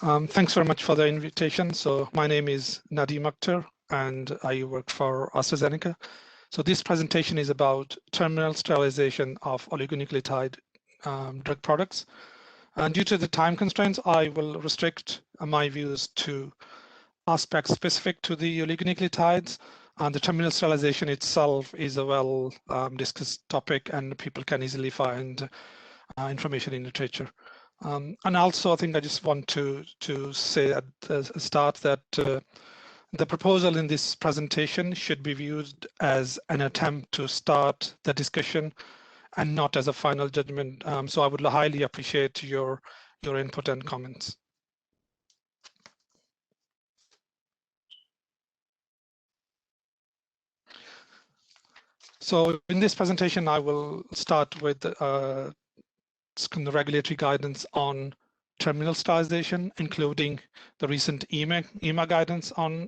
Thanks very much for the invitation. So my name is Nadim Akhtar, and I work for AstraZeneca. So this presentation is about terminal sterilization of oligonucleotide drug products. And due to the time constraints, I will restrict my views to aspects specific to the oligonucleotides. And the terminal sterilization itself is a well discussed topic, and people can easily find information in literature. And also, I think I just want to say at the start that the proposal in this presentation should be viewed as an attempt to start the discussion and not as a final judgment. So I would highly appreciate your input and comments. So in this presentation, I will start with the regulatory guidance on terminal sterilization, including the recent EMA guidance on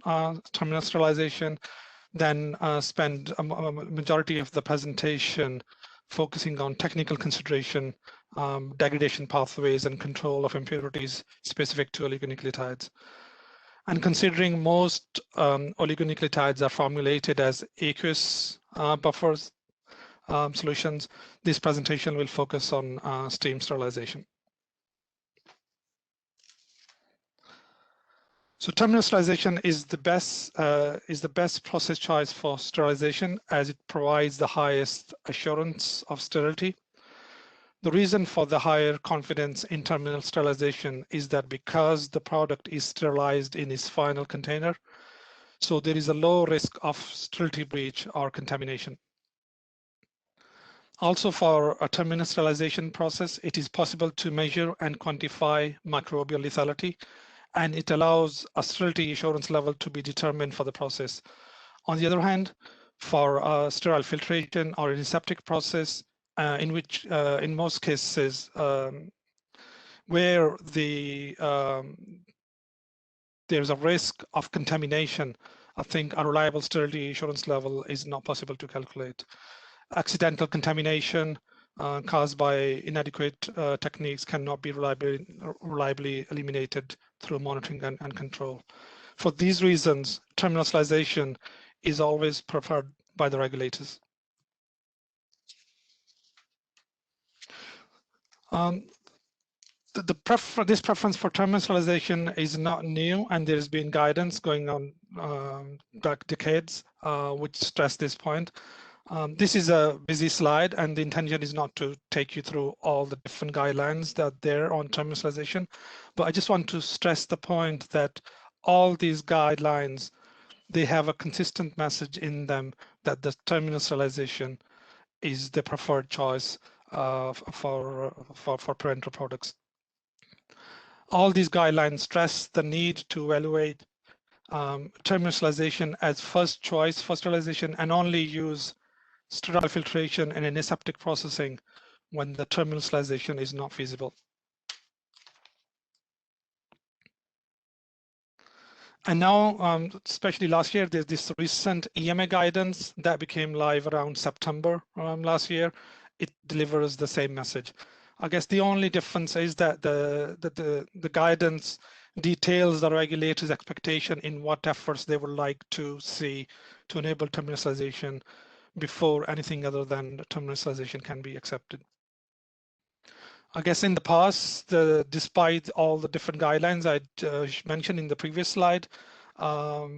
terminal sterilization, then spend a majority of the presentation focusing on technical consideration, degradation pathways, and control of impurities specific to oligonucleotides. And considering most oligonucleotides are formulated as aqueous buffers solutions, this presentation will focus on steam sterilization. So terminal sterilization is the best process choice for sterilization, as it provides the highest assurance of sterility. The reason for the higher confidence in terminal sterilization is that because the product is sterilized in its final container, so there is a low risk of sterility breach or contamination. Also, for a terminal sterilization process, it is possible to measure and quantify microbial lethality, and it allows a sterility assurance level to be determined for the process. On the other hand, for sterile filtration or an aseptic process, in which, in most cases, where there's a risk of contamination, I think a reliable sterility assurance level is not possible to calculate. Accidental contamination caused by inadequate techniques cannot be reliably eliminated through monitoring and control. For these reasons, terminal sterilization is always preferred by the regulators. This preference for terminal sterilization is not new, and there's been guidance going on back decades which stress this point. This is a busy slide, and the intention is not to take you through all the different guidelines that are there on terminal sterilization, but I just want to stress the point that all these guidelines, they have a consistent message in them that the terminal sterilization is the preferred choice for parenteral products. All these guidelines stress the need to evaluate terminal sterilization as first choice for sterilization and only use sterile filtration and an aseptic processing when the terminal sterilization is not feasible. And now, especially last year, there's this recent EMA guidance that became live around September last year. It delivers the same message. I guess the only difference is that the guidance details the regulators' expectation in what efforts they would like to see to enable terminal sterilization before anything other than terminal sterilization can be accepted. I guess in the past, despite all the different guidelines I mentioned in the previous slide, there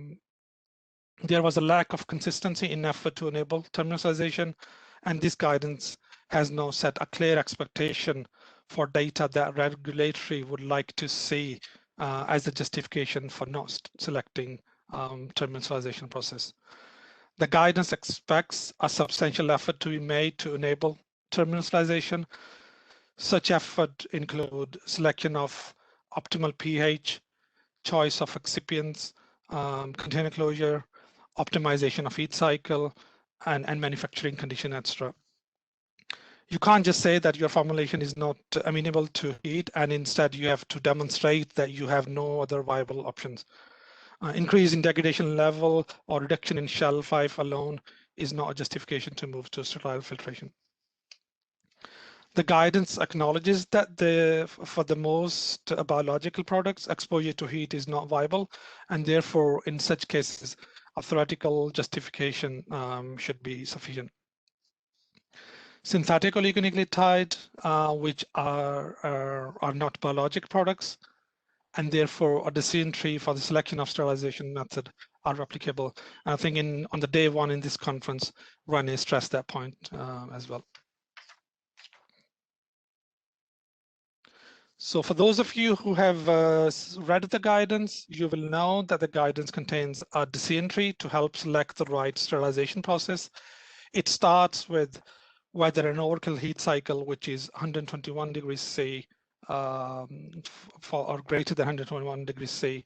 was a lack of consistency in effort to enable terminal sterilization, and this guidance has now set a clear expectation for data that regulatory would like to see as a justification for not selecting terminal sterilization process. The guidance expects a substantial effort to be made to enable terminal sterilization. Such effort include selection of optimal pH, choice of excipients, container closure, optimization of heat cycle, and manufacturing condition, etc. You can't just say that your formulation is not amenable to heat, and instead you have to demonstrate that you have no other viable options. Increase in degradation level or reduction in shelf life alone is not a justification to move to sterile filtration. The guidance acknowledges that for the most biological products, exposure to heat is not viable, and therefore, in such cases, a theoretical justification should be sufficient. Synthetic oligonucleotide, which are not biologic products, and therefore a decision tree for the selection of sterilization method are replicable. And I think on the day one in this conference, Rene stressed that point as well. So for those of you who have read the guidance, you will know that the guidance contains a decision tree to help select the right sterilization process. It starts with whether an overkill heat cycle, which is 121 degrees C or greater than 121 degrees C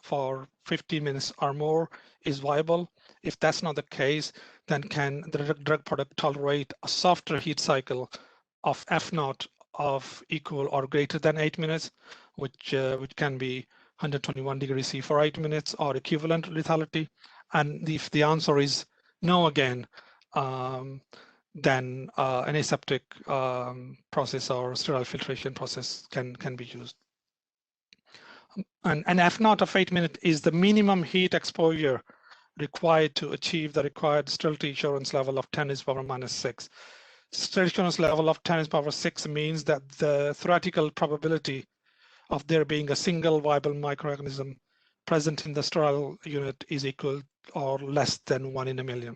for 15 minutes or more is viable. If that's not the case, then can the drug product tolerate a softer heat cycle of F0 of equal or greater than 8 minutes, which can be 121 degrees C for 8 minutes or equivalent lethality? And if the answer is no again, then an aseptic process or sterile filtration process can be used. And F0 of 8 minutes is the minimum heat exposure required to achieve the required sterility assurance level of 10 to the power minus 6. Sterility assurance level of 10 to the power 6 means that the theoretical probability of there being a single viable microorganism present in the sterile unit is equal or less than 1 in a million.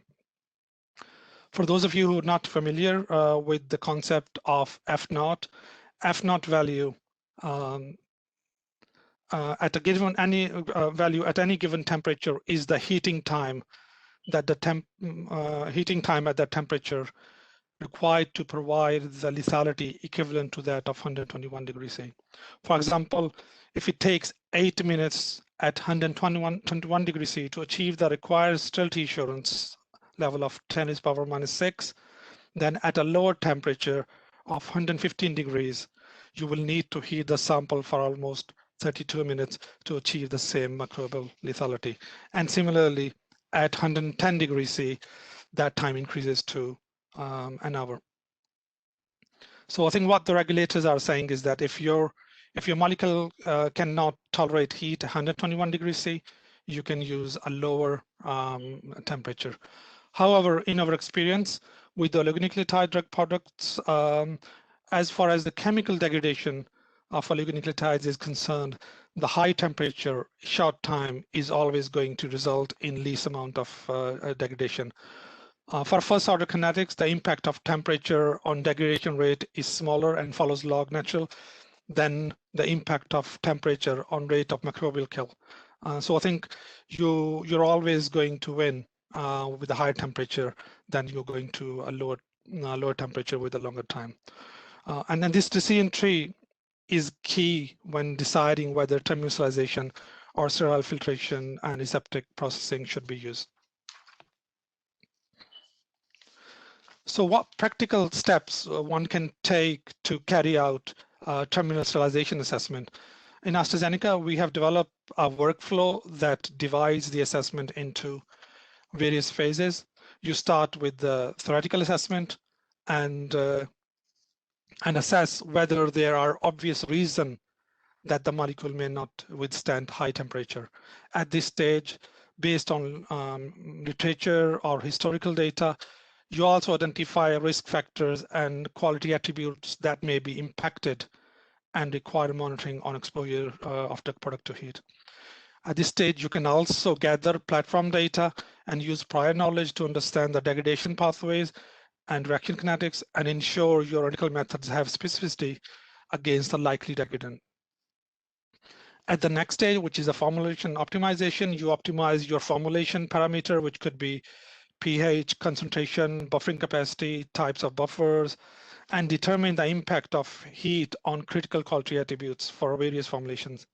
For those of you who are not familiar with the concept of F0 value at a given value at any given temperature is the heating time that heating time at that temperature required to provide the lethality equivalent to that of 121 degrees C. For example, if it takes 8 minutes at 121 degrees C to achieve the required sterility assurance level of 10 to the power minus 6, then at a lower temperature of 115 degrees, you will need to heat the sample for almost 32 minutes to achieve the same microbial lethality. And similarly, at 110 degrees C, that time increases to an hour. So I think what the regulators are saying is that if your molecule cannot tolerate heat 121 degrees C, you can use a lower temperature. However, in our experience with the oligonucleotide drug products, as far as the chemical degradation of oligonucleotides is concerned, the high temperature, short time is always going to result in least amount of degradation. For first order kinetics, the impact of temperature on degradation rate is smaller and follows log natural than the impact of temperature on rate of microbial kill. So I think you're always going to win with a higher temperature than you're going to a lower temperature with a longer time. And then this decision tree is key when deciding whether terminal sterilization or sterile filtration and aseptic processing should be used. So what practical steps one can take to carry out terminal sterilization assessment? In AstraZeneca, we have developed a workflow that divides the assessment into various phases. You start with the theoretical assessment and assess whether there are obvious reasons that the molecule may not withstand high temperature. At this stage, based on literature or historical data, you also identify risk factors and quality attributes that may be impacted and require monitoring on exposure of drug product to heat. At this stage, you can also gather platform data and use prior knowledge to understand the degradation pathways and reaction kinetics and ensure your analytical methods have specificity against the likely degradant. At the next stage, which is a formulation optimization, you optimize your formulation parameter, which could be pH, concentration, buffering capacity, types of buffers, and determine the impact of heat on critical quality attributes for various formulations.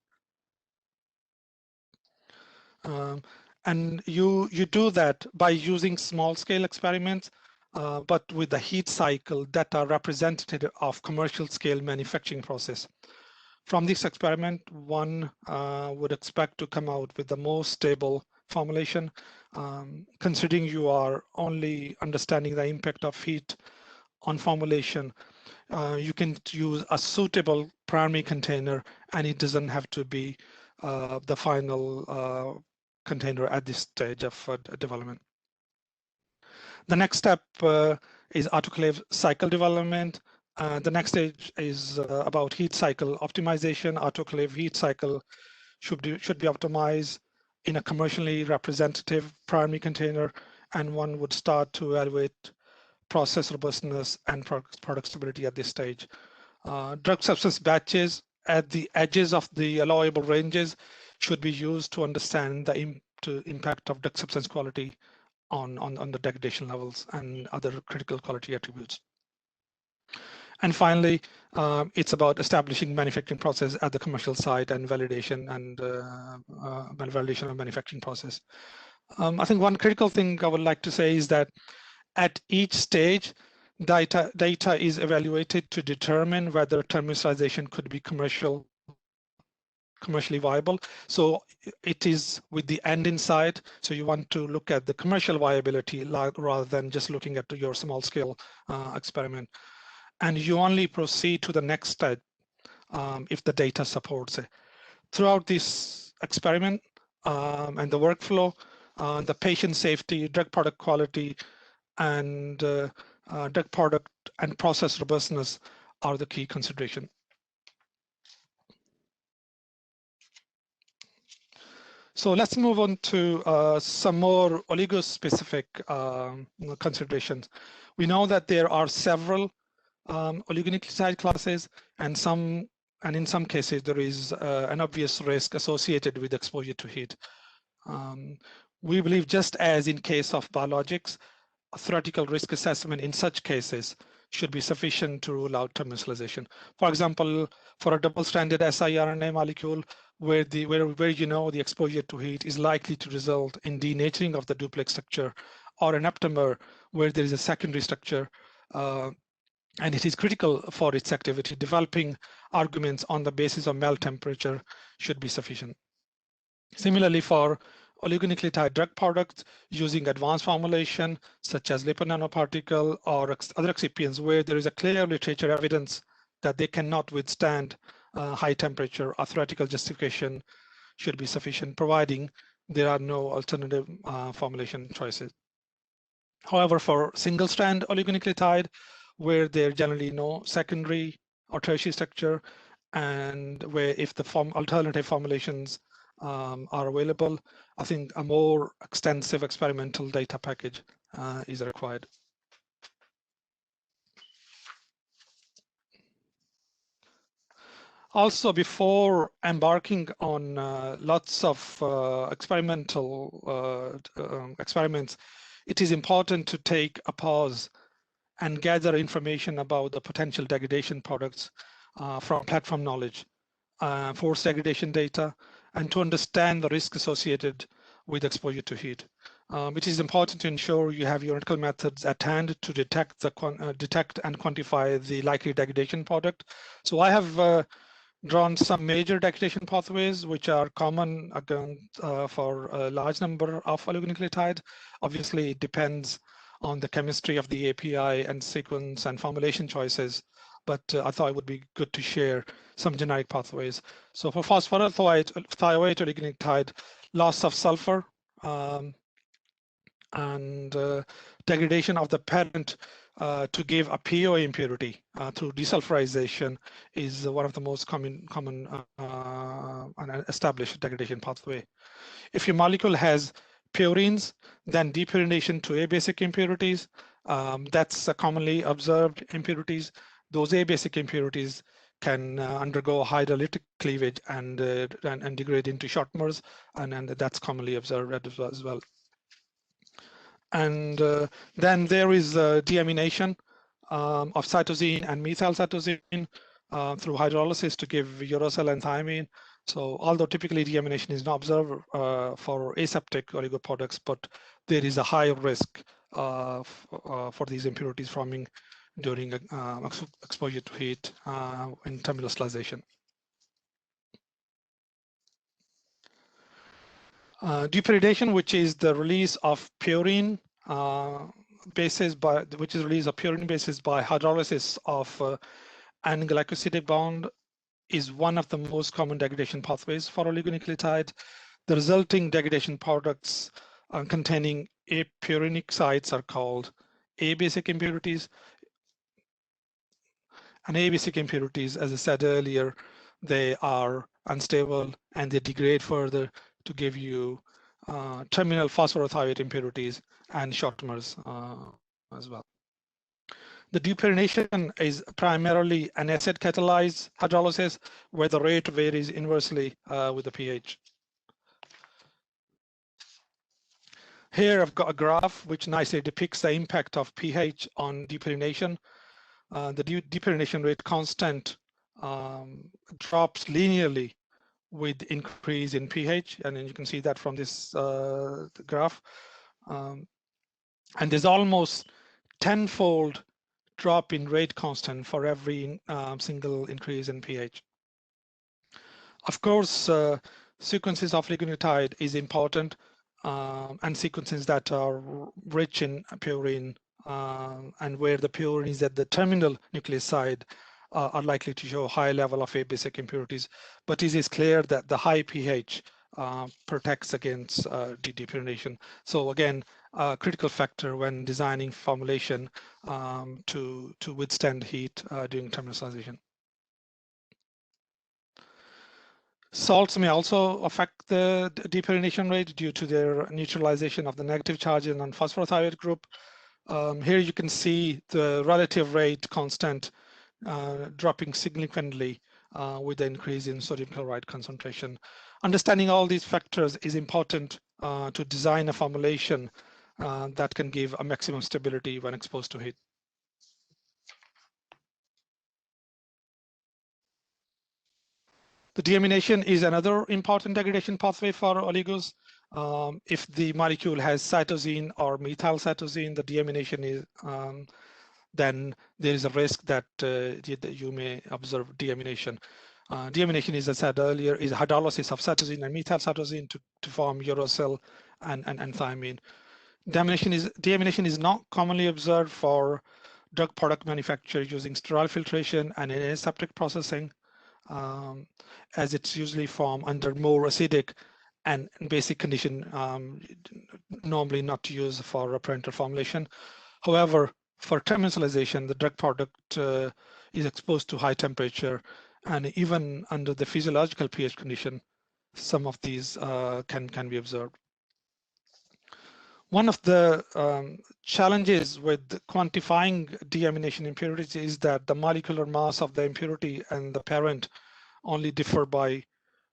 And you do that by using small scale experiments, but with the heat cycle that are representative of commercial scale manufacturing process. From this experiment, one would expect to come out with the most stable formulation, considering you are only understanding the impact of heat on formulation. you can use a suitable primary container, and it doesn't have to be the final container at this stage of development. The next step is autoclave cycle development. The next stage is about heat cycle optimization. Autoclave heat cycle should be optimized in a commercially representative primary container, and one would start to evaluate process robustness and product stability at this stage. Drug substance batches at the edges of the allowable ranges should be used to understand the impact of drug substance quality on the degradation levels and other critical quality attributes. And finally, it's about establishing manufacturing process at the commercial site and validation and validation of manufacturing process. I think one critical thing I would like to say is that at each stage, data is evaluated to determine whether terminal sterilization could be commercially viable. So it is with the end in sight. So you want to look at the commercial viability rather than just looking at your small scale experiment. And you only proceed to the next step if the data supports it. Throughout this experiment and the workflow, the patient safety, drug product quality, and drug product and process robustness are the key consideration. So let's move on to some more oligo-specific considerations. We know that there are several oligonucleotide classes, and in some cases there is an obvious risk associated with exposure to heat. We believe, just as in case of biologics, a theoretical risk assessment in such cases should be sufficient to rule out terminal sterilization. For example, for a double-stranded siRNA molecule where you know the exposure to heat is likely to result in denaturing of the duplex structure, or an aptamer where there is a secondary structure and it is critical for its activity, developing arguments on the basis of melt temperature should be sufficient. Similarly, for oligonucleotide drug products using advanced formulation such as lipid nanoparticle or other excipients where there is a clear literature evidence that they cannot withstand high temperature, a theoretical justification should be sufficient, providing there are no alternative formulation choices. However, for single-strand oligonucleotide, where there generally no secondary or tertiary structure, and where if the alternative formulations are available, I think a more extensive experimental data package is required. Also, before embarking on lots of experimental experiments, it is important to take a pause and gather information about the potential degradation products from platform knowledge, force degradation data, and to understand the risk associated with exposure to heat. It is important to ensure you have your analytical methods at hand to detect and quantify the likely degradation product. So I have drawn some major degradation pathways which are common for a large number of oligonucleotide. Obviously, it depends on the chemistry of the API and sequence and formulation choices, but I thought it would be good to share some generic pathways. So for phosphorothioate oligonucleotide, loss of sulfur and degradation of the parent to give a PO impurity through desulfurization is one of the most common and established degradation pathway. If your molecule has purines, then depurination to A-basic impurities. That's commonly observed impurities. Those A-basic impurities can undergo hydrolytic cleavage and degrade into shortmers, and that's commonly observed as well. And then there is deamination of cytosine and methyl cytosine through hydrolysis to give uracil and thiamine. So although typically deamination is not observed for aseptic oligo products, but there is a higher risk for these impurities forming during exposure to heat in terminal sterilization. Depuridation, which is the release of purine bases which is released of purine bases by hydrolysis of N-glycosidic bond, is one of the most common degradation pathways for oligonucleotide. The resulting degradation products containing apurinic sites are called abasic impurities. And abasic impurities, as I said earlier, they are unstable and they degrade further to give you terminal phosphorothioate impurities and shortmers as well. The depurination is primarily an acid catalyzed hydrolysis where the rate varies inversely with the pH. Here I've got a graph which nicely depicts the impact of pH on depurination. The depurination rate constant drops linearly with increase in pH, and you can see that from this graph. And there's almost tenfold drop in rate constant for every single increase in pH. Of course, sequences of oligonucleotide is important, and sequences that are rich in purine and where the purine is at the terminal nucleoside are likely to show high level of abasic impurities. But it is clear that the high pH protects against depurination. So again, a critical factor when designing formulation to withstand heat during terminalization. Salts may also affect the depurination rate due to their neutralization of the negative charge in non-phosphorothioate group. Here you can see the relative rate constant dropping significantly with the increase in sodium chloride concentration. Understanding all these factors is important to design a formulation that can give a maximum stability when exposed to heat. The deamination is another important degradation pathway for oligos. If the molecule has cytosine or methyl cytosine, the deamination is then there is a risk that you may observe deamination. Deamination, as I said earlier, is hydrolysis of cytosine and methyl cytosine to form uracil and thymine. Deamination is not commonly observed for drug product manufacture using sterile filtration and aseptic processing, as it's usually formed under more acidic and basic condition, normally not used for a parenteral formulation. However, for terminalization, the drug product is exposed to high temperature, and even under the physiological pH condition, some of these can be observed. One of the challenges with quantifying deamination impurities is that the molecular mass of the impurity and the parent only differ by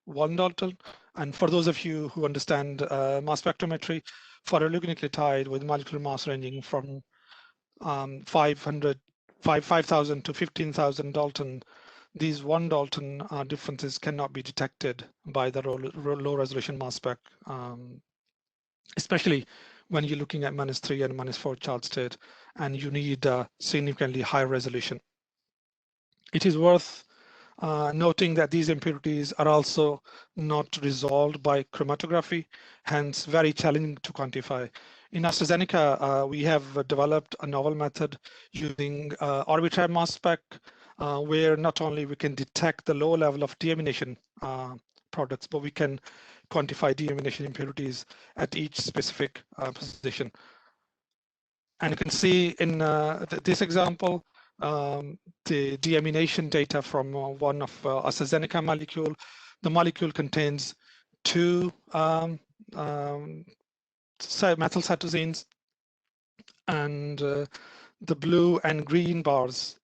1 Dalton. And for those of you who understand mass spectrometry, for oligonucleotide with molecular mass ranging from 5,000 to 15,000 Dalton, these 1 Dalton differences cannot be detected by the low resolution mass spec, especially when you're looking at -3 and -4 charge state, and you need a significantly high resolution. It is worth noting that these impurities are also not resolved by chromatography, hence very challenging to quantify. In AstraZeneca, we have developed a novel method using arbitrary mass spec, where not only we can detect the low level of deamination products, but we can quantify deamination impurities at each specific position. And you can see in this example, the deamination data from one of AstraZeneca molecule. The molecule contains 2 methyl cytosines, and the blue and green bars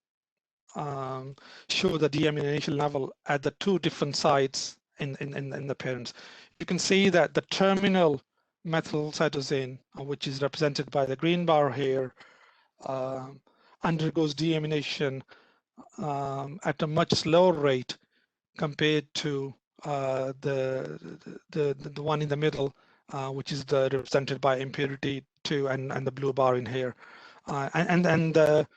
show the deamination level at the 2 different sites in the parents. You can see that the terminal methyl cytosine, which is represented by the green bar here, undergoes deamination at a much slower rate compared to the one in the middle, which is represented by impurity 2 and the blue bar in here, and the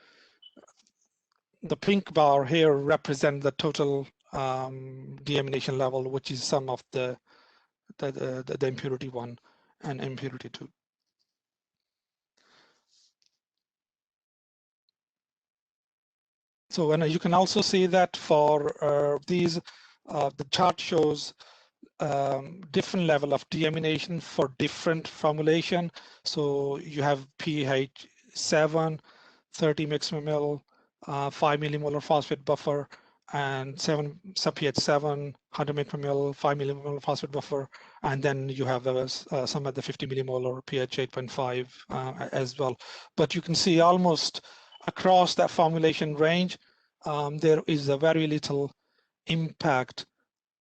pink bar here represents the total deamination level, which is sum of the impurity 1 and impurity 2. So and you can also see that for these, the chart shows different level of deamination for different formulation. So you have pH 7, 30 mg/ml, 5 millimolar phosphate buffer, and 7 pH 7, 100 mg/ml, 5 millimolar phosphate buffer, and then you have some at the 50 millimolar pH 8.5 as well. But you can see almost across that formulation range, there is a very little impact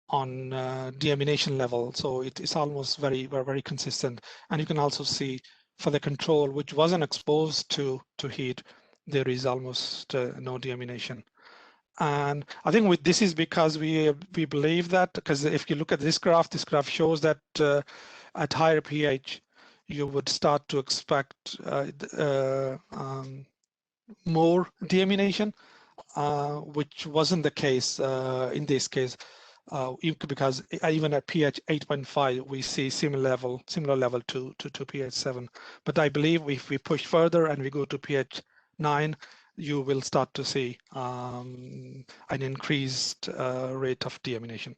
on deamination level. So it's almost very consistent. And you can also see for the control, which wasn't exposed to heat, there is almost no deamination. And I think this is because we believe that, because if you look at this graph shows that at higher pH, you would start to expect more deamination, which wasn't the case in this case, because even at pH 8.5, we see similar level to pH 7. But I believe if we push further and we go to pH 9, you will start to see an increased rate of deamination.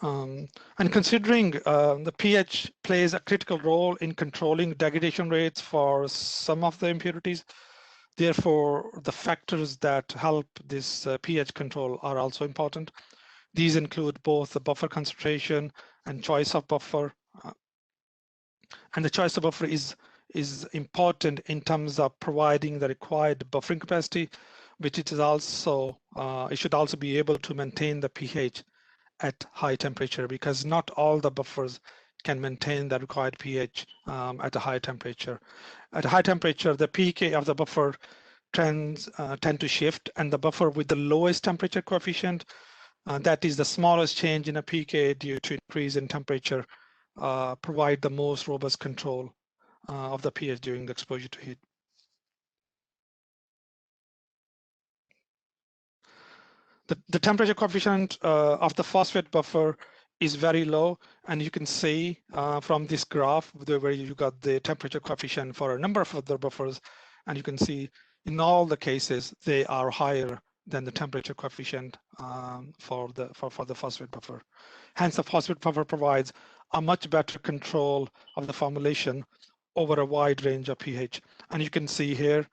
And considering the pH plays a critical role in controlling degradation rates for some of the impurities, therefore the factors that help this pH control are also important. These include both the buffer concentration and choice of buffer. And the choice of buffer is important in terms of providing the required buffering capacity, which it is also, it should also be able to maintain the pH at high temperature, because not all the buffers can maintain the required pH at a high temperature. At a high temperature, the pK of the buffer tend to shift, and the buffer with the lowest temperature coefficient, that is the smallest change in a pK due to increase in temperature, provide the most robust control of the pH during the exposure to heat. The temperature coefficient of the phosphate buffer is very low, and you can see from this graph where you got the temperature coefficient for a number of other buffers, and you can see in all the cases they are higher than the temperature coefficient for the phosphate buffer. Hence, the phosphate buffer provides a much better control of the formulation over a wide range of pH. And you can see here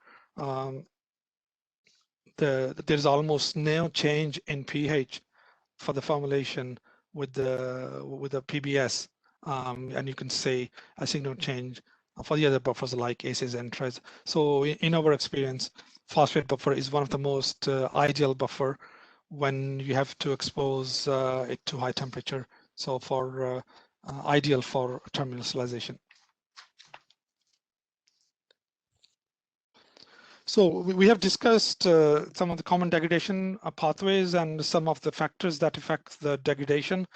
there's almost no change in pH for the formulation with the PBS, and you can see a signal change for the other buffers like ACEs and TRES. So in our experience, phosphate buffer is one of the most ideal buffer when you have to expose it to high temperature. So for ideal for terminal sterilization. So we have discussed some of the common degradation pathways and some of the factors that affect the degradation.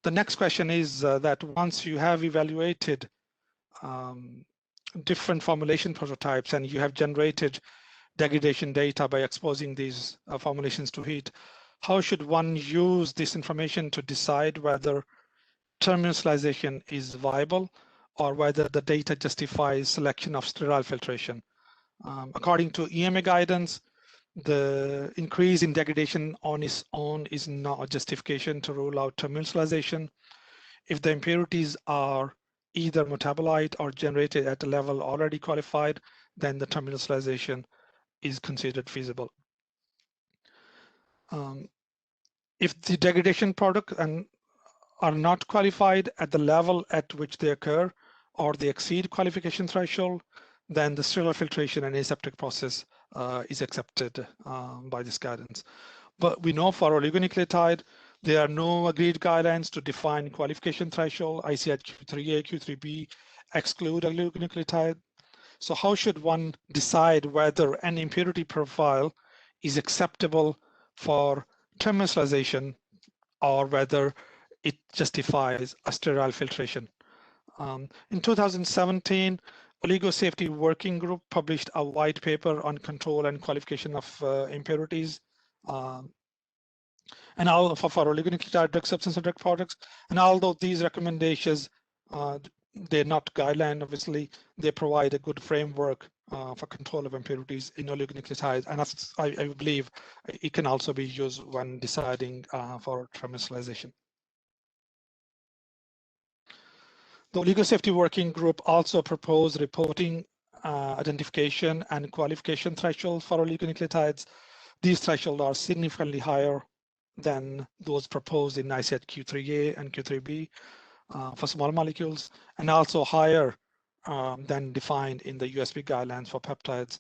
The next question is that once you have evaluated different formulation prototypes and you have generated degradation data by exposing these formulations to heat, how should one use this information to decide whether terminal sterilization is viable or whether the data justifies selection of sterile filtration? According to EMA guidance, the increase in degradation on its own is not a justification to rule out terminal sterilization. If the impurities are either metabolite or generated at a level already qualified, then the terminal sterilization is considered feasible. If the degradation product are not qualified at the level at which they occur, or they exceed qualification threshold, then the sterile filtration and aseptic process is accepted by this guidance. But we know for oligonucleotide, there are no agreed guidelines to define qualification threshold. ICH Q3A, Q3B exclude oligonucleotide. So how should one decide whether an impurity profile is acceptable for terminal sterilization or whether it justifies a sterile filtration? In 2017, Oligo Safety Working Group published a white paper on control and qualification of impurities, and all for oligonucleotide drug substance and drug products. And although these recommendations they're not guideline, obviously. They provide a good framework for control of impurities in oligonucleotides, and I believe it can also be used when deciding for terminalization. The Oligo Safety Working Group also proposed reporting, identification, and qualification thresholds for oligonucleotides. These thresholds are significantly higher than those proposed in ICH Q3A and Q3B for small molecules, and also higher than defined in the USB guidelines for peptides.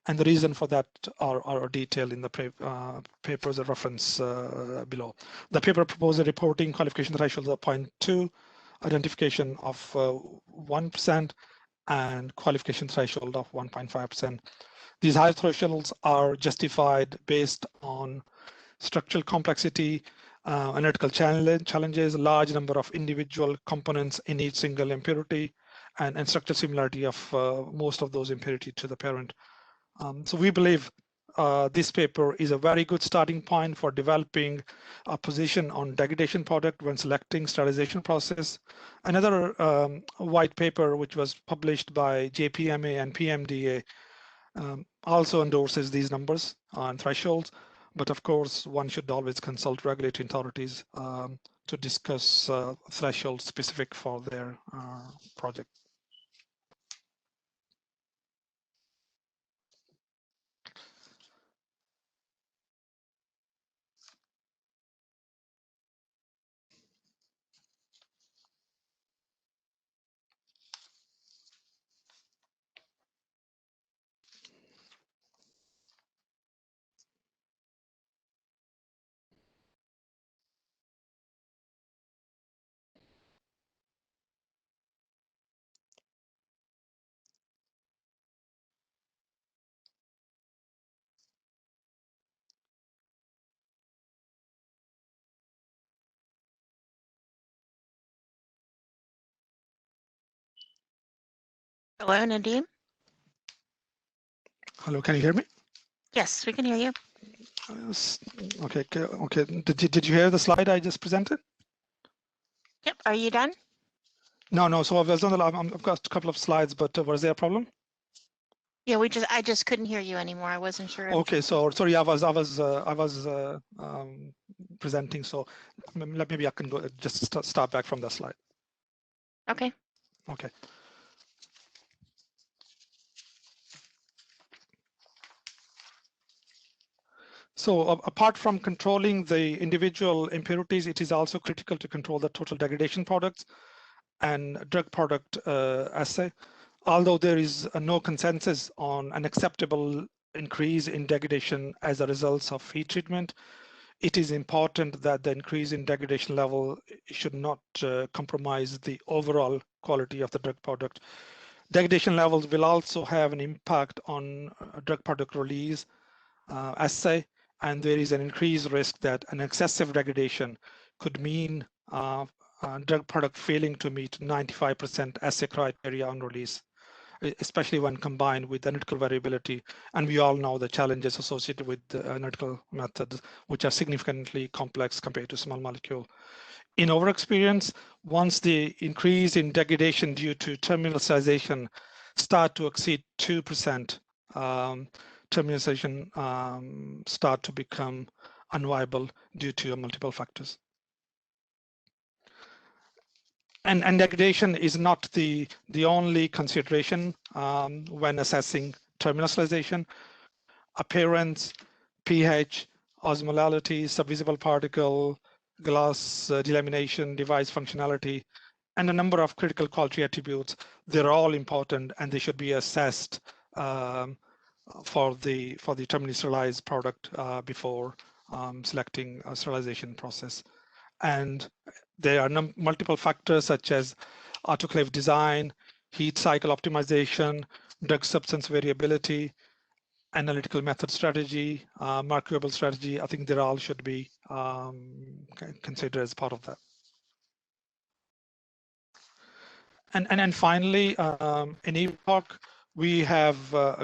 And the reason for that are detailed in the papers a reference below. The paper proposed a reporting qualification threshold of 0.2, identification of 1%, and qualification threshold of 1.5%. These high thresholds are justified based on structural complexity, analytical challenges, large number of individual components in each single impurity, and structural similarity of most of those impurity to the parent. So we believe this paper is a very good starting point for developing a position on degradation product when selecting sterilization process. Another white paper, which was published by JPMA and PMDA, also endorses these numbers and thresholds. But of course, one should always consult regulatory authorities to discuss thresholds specific for their project. Hello, Nadeem? Hello, can you hear me? Yes, we can hear you. Okay. Did you hear the slide I just presented? Yep. Are you done? No. So I've got a couple of slides, but was there a problem? Yeah, I just couldn't hear you anymore. I wasn't sure. Okay, so sorry, I was presenting, so maybe I can go just start back from that slide. Okay. Okay. So apart from controlling the individual impurities, it is also critical to control the total degradation products and drug product assay. Although there is no consensus on an acceptable increase in degradation as a result of heat treatment, it is important that the increase in degradation level should not compromise the overall quality of the drug product. Degradation levels will also have an impact on drug product release assay, and there is an increased risk that an excessive degradation could mean drug product failing to meet 95% assay criteria on release, especially when combined with analytical variability. And we all know the challenges associated with the analytical methods, which are significantly complex compared to small molecule. In our experience, once the increase in degradation due to terminal sterilization start to exceed 2%, terminalization start to become unviable due to multiple factors. And degradation is not the only consideration when assessing terminal sterilization. Appearance, pH, osmolality, subvisible particle, glass delamination, device functionality, and a number of critical quality attributes. They're all important, and they should be assessed for the terminally sterilized product before selecting a sterilization process. And there are multiple factors such as autoclave design, heat cycle optimization, drug substance variability, analytical method strategy, marketable strategy. I think they all should be considered as part of that. And finally, in EPOC, we have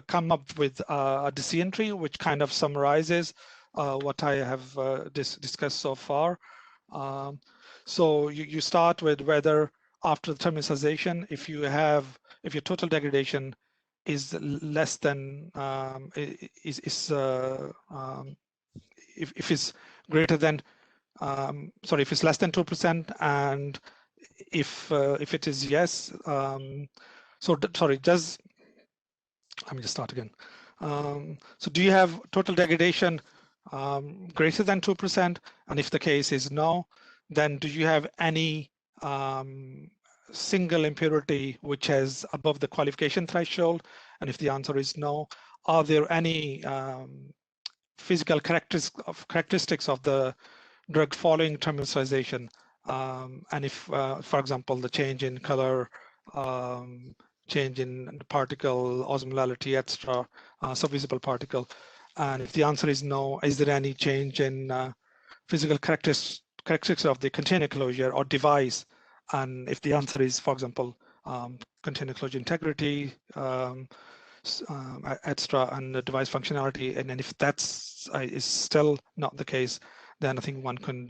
come up with a decision tree which kind of summarizes what I have discussed so far. So you start with whether after the terminalization, if your total degradation is less than if it's greater than if it's less than 2%, and if it is yes, let me just start again. So do you have total degradation greater than 2%? And if the case is no, then do you have any single impurity which is above the qualification threshold? And if the answer is no, are there any physical characteristics of the drug following terminalization? And if, for example, the change in color, change in particle, osmolality, etc., subvisible particle. And if the answer is no, is there any change in physical characteristics of the container closure or device? And if the answer is, for example, container closure integrity, etc., and the device functionality, and then if that's is still not the case, then I think one can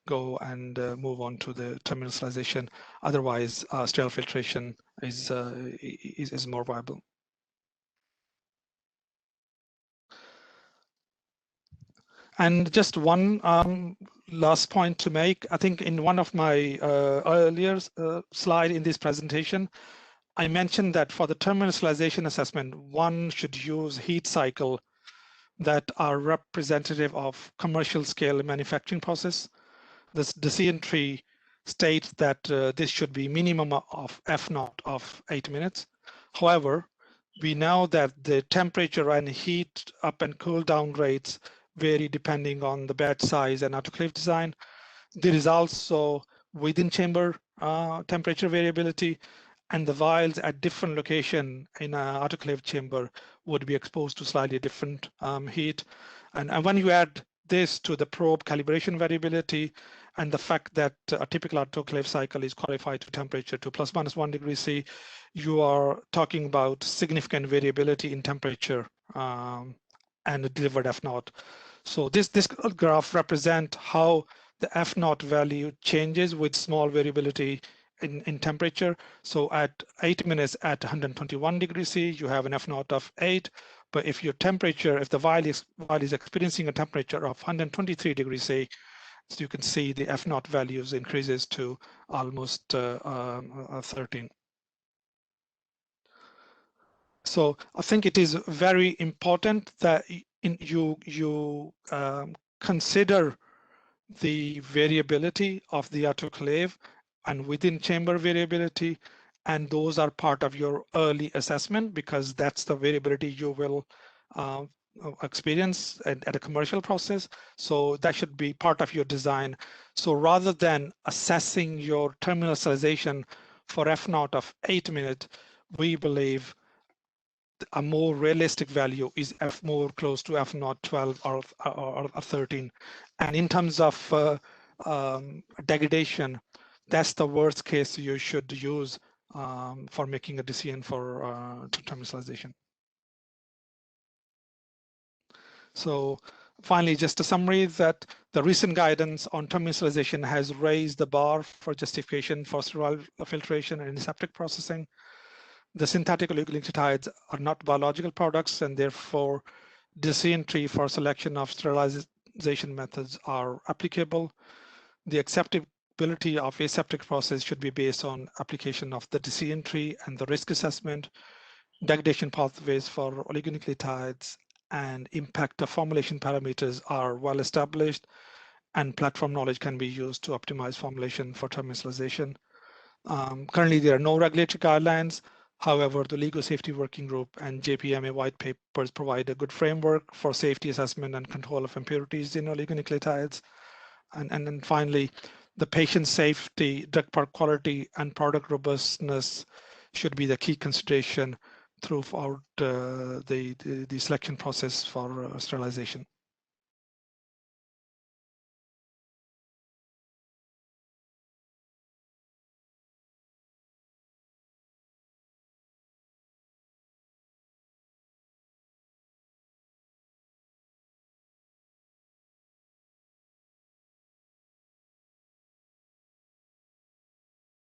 go and move on to the terminalization. Otherwise, sterile filtration is more viable. And just one last point to make. I think in one of my earlier slide in this presentation, I mentioned that for the terminalization assessment, one should use heat cycle that are representative of commercial scale manufacturing process. The decision tree states that this should be minimum of F0 of 8 minutes. However, we know that the temperature and heat up and cool down rates vary depending on the batch size and autoclave design. There is also within chamber temperature variability, and the vials at different location in an autoclave chamber would be exposed to slightly different heat. And when you add this to the probe calibration variability and the fact that a typical autoclave cycle is qualified to temperature to ±1 degree C, you are talking about significant variability in temperature and delivered F0. So this graph represents how the F0 value changes with small variability in temperature. So at 8 minutes at 121 degrees C, you have an F0 of 8. But if your temperature, if the vial is experiencing a temperature of 123 degrees C, so you can see the F0 values increases to almost 13. So I think it is very important that you consider the variability of the autoclave and within chamber variability, and those are part of your early assessment because that's the variability you will experience at a commercial process. So that should be part of your design. So rather than assessing your terminalization for F0 of 8 minutes, we believe a more realistic value is more close to F0 12 or 13. And in terms of degradation, that's the worst case you should use for making a decision for terminalization. So finally, just a summary that the recent guidance on terminalization has raised the bar for justification for sterile filtration and aseptic processing. The synthetic oligonucleotides are not biological products, and therefore decision tree for selection of sterilization methods are applicable. The acceptability of aseptic process should be based on application of the decision tree and the risk assessment, degradation pathways for oligonucleotides, and impact of formulation parameters are well established, and platform knowledge can be used to optimize formulation for terminalization. Currently, there are no regulatory guidelines. However, the Legal Safety Working Group and JPMA white papers provide a good framework for safety assessment and control of impurities in oligonucleotides. And then finally, the patient safety, drug product quality, and product robustness should be the key consideration throughout the selection process for sterilization.